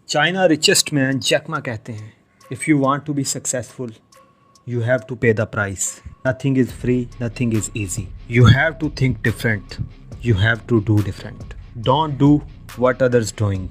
China richest man Jack Ma कहते हैं, if you want to be successful you have to pay the price. Nothing is free, nothing is easy. You have to think different, you have to do different. Don't do what others doing.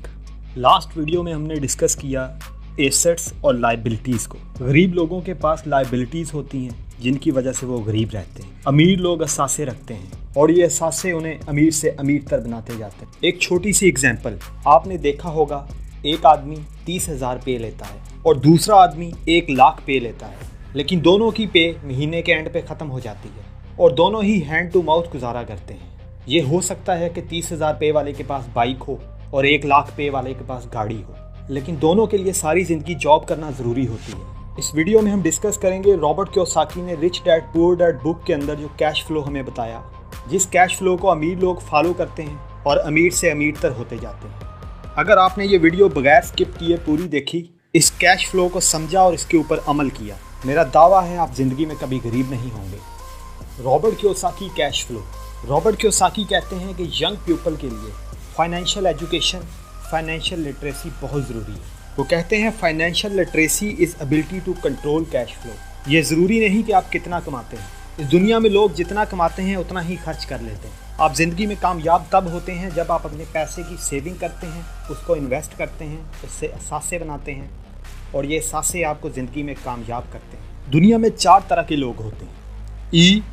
Last video में हमने discuss किया assets और liabilities को। गरीब लोगों के पास liabilities होती हैं जिनकी वजह से वो गरीब रहते हैं। अमीर लोग असासे रखते हैं और ये असासे उन्हें अमीर से अमीर तर बनाते जाते हैं। एक छोटी सी एग्जांपल, आपने देखा होगा एक आदमी 30,000 पे लेता है और दूसरा आदमी 1,00,000 पे लेता है, लेकिन दोनों की पे महीने के एंड पे ख़त्म हो जाती है और दोनों ही हैंड टू माउथ गुजारा करते हैं। ये हो सकता है कि 30,000 पे वाले के पास बाइक हो और 1,00,000 पे वाले के पास गाड़ी हो, लेकिन दोनों के लिए सारी ज़िंदगी जॉब करना ज़रूरी होती है। इस वीडियो में हम डिस्कस करेंगे रॉबर्ट कियोसाकी ने rich dad poor dad book के अंदर जो कैश फ्लो हमें बताया, जिस कैश फ्लो को अमीर लोग फॉलो करते हैं और अमीर से अमीर तर होते जाते हैं। अगर आपने ये वीडियो बगैर स्किप किए पूरी देखी, इस कैश फ्लो को समझा और इसके ऊपर अमल किया, मेरा दावा है आप ज़िंदगी में कभी गरीब नहीं होंगे। Robert Kiyosaki cash flow. Robert Kiyosaki कहते हैं कि यंग पीपल के लिए फाइनेंशियल एजुकेशन, फाइनेंशियल लिटरेसी बहुत ज़रूरी है। वो कहते हैं financial literacy is ability to control cash flow. ये ज़रूरी नहीं कि आप कितना कमाते हैं। इस दुनिया में लोग जितना कमाते हैं उतना ही खर्च कर लेते हैं। आप ज़िंदगी में कामयाब तब होते हैं जब आप अपने पैसे की सेविंग करते हैं, उसको इन्वेस्ट करते हैं, उससे असासे बनाते हैं और ये असासे आपको ज़िंदगी में कामयाब करते हैं। दुनिया में 4 तरह के लोग होते हैं, ESBI।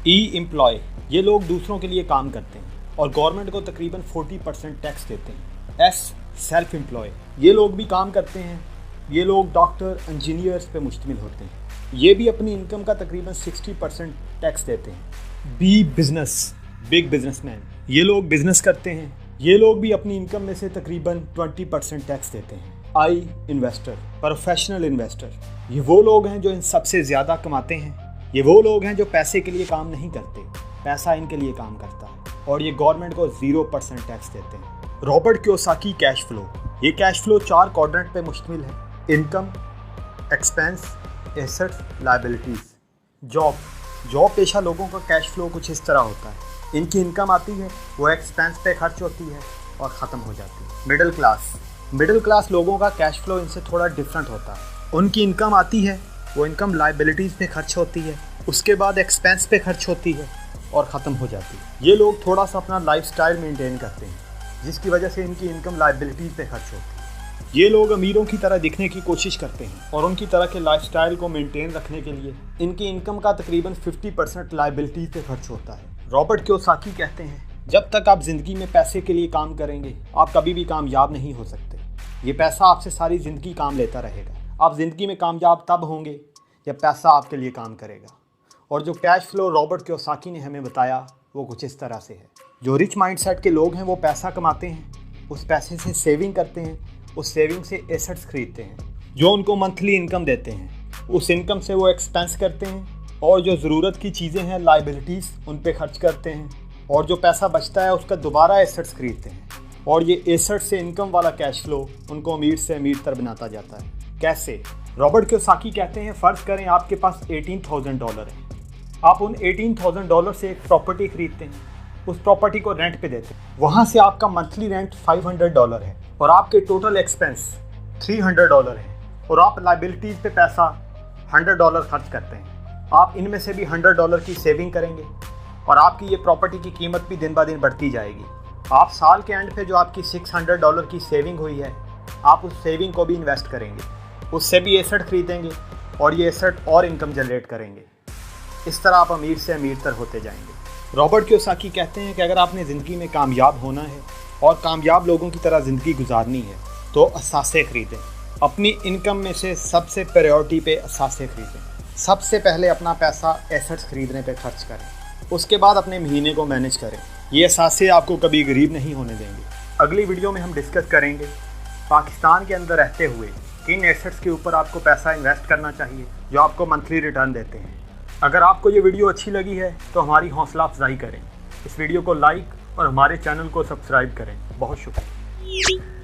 ई एम्प्लॉय, ये लोग दूसरों के लिए काम करते हैं और गवर्नमेंट को तकरीबन 40% टैक्स देते हैं। S सेल्फ एम्प्लॉय, ये लोग भी काम करते हैं, ये लोग डॉक्टर इंजीनियर्स पे मुश्तमिल होते हैं, ये भी अपनी इनकम का तकरीबन 60% टैक्स देते हैं। B बिजनेस, बिग बिजनेसमैन, ये लोग बिजनेस करते हैं, ये लोग भी अपनी इनकम में से तकरीबन 20% टैक्स देते हैं। I इन्वेस्टर, प्रोफेशनल इन्वेस्टर, ये वो लोग हैं जो इन सबसे ज़्यादा कमाते हैं। ये वो लोग हैं जो पैसे के लिए काम नहीं करते, पैसा इनके लिए काम करता है और ये गवर्नमेंट को 0% टैक्स देते हैं। Robert Kiyosaki cash flow. ये कैश फ्लो 4 क्वाड्रेंट पे मुश्तमिल है, income, expense, assets, liabilities. Job पेशा लोगों का कैश फ्लो कुछ इस तरह होता है, इनकी इनकम आती है, वो एक्सपेंस पे खर्च होती है और ख़त्म हो जाती है। मिडिल क्लास लोगों का कैश फ्लो इनसे थोड़ा डिफरेंट होता है। उनकी इनकम आती है, वो इनकम लाइबिलिटीज़ पे खर्च होती है, उसके बाद एक्सपेंस पे खर्च होती है और ख़त्म हो जाती है। ये लोग थोड़ा सा अपना लाइफस्टाइल मेंटेन करते हैं, जिसकी वजह से इनकी इनकम लाइबिलिटीज़ पे खर्च होती है। ये लोग अमीरों की तरह दिखने की कोशिश करते हैं और उनकी तरह के लाइफस्टाइल को मेंटेन रखने के लिए इनकी इनकम का तकरीबन 50% लाइबिलिटीज़ पे खर्च होता है। रॉबर्ट कियोसाकी कहते हैं, जब तक आप ज़िंदगी में पैसे के लिए काम करेंगे आप कभी भी कामयाब नहीं हो सकते। ये पैसा आपसे सारी ज़िंदगी काम लेता रहेगा। आप ज़िंदगी में कामयाब तब होंगे जब पैसा आपके लिए काम करेगा। और जो कैश फ्लो रॉबर्ट कियोसाकी ने हमें बताया वो कुछ इस तरह से है। जो रिच माइंडसेट के लोग हैं वो पैसा कमाते हैं, उस पैसे से सेविंग करते हैं, उस सेविंग से एसेट्स खरीदते हैं जो उनको मंथली इनकम देते हैं। उस इनकम से वो एक्सपेंस करते हैं और जो ज़रूरत की चीज़ें हैं, लाइबिलिटीज़, उन पे खर्च करते हैं और जो पैसा बचता है उसका दोबारा एसेट्स खरीदते हैं और ये एसेट्स से इनकम वाला कैश फ्लो उनको अमीर से अमीर तर बनाता जाता है। कैसे? रॉबर्ट कियोसाकी कहते हैं, फ़र्ज़ करें आपके पास $18,000 है, आप उन $18,000 से एक प्रॉपर्टी खरीदते हैं, उस प्रॉपर्टी को रेंट पे देते हैं, वहाँ से आपका मंथली रेंट $500 है और आपके टोटल एक्सपेंस $300 है और आप लाइबिलिटीज़ पे पैसा $100 खर्च करते हैं। आप इनमें से भी $100 की सेविंग करेंगे और आपकी ये प्रॉपर्टी की कीमत भी दिन ब दिन बढ़ती जाएगी। आप साल के एंड पे जो आपकी $600 की सेविंग हुई है, आप उस सेविंग को भी इन्वेस्ट करेंगे, उससे भी एसेट खरीदेंगे और ये एसेट और इनकम जनरेट करेंगे। इस तरह आप अमीर से अमीर तर होते जाएंगे। रॉबर्ट कियोसाकी कहते हैं कि अगर आपने ज़िंदगी में कामयाब होना है और कामयाब लोगों की तरह ज़िंदगी गुजारनी है तो असासे खरीदें। अपनी इनकम में से सबसे प्रायोरिटी पे असासे खरीदें। सबसे पहले अपना पैसा एसेट्स खरीदने पे खर्च करें, उसके बाद अपने महीने को मैनेज करें। ये असासे आपको कभी गरीब नहीं होने देंगे। अगली वीडियो में हम डिस्कस करेंगे पाकिस्तान के अंदर रहते हुए किन एसेट्स के ऊपर आपको पैसा इन्वेस्ट करना चाहिए जो आपको मंथली रिटर्न देते हैं। अगर आपको ये वीडियो अच्छी लगी है तो हमारी हौसला अफजाई करें, इस वीडियो को लाइक और हमारे चैनल को सब्सक्राइब करें। बहुत शुक्रिया।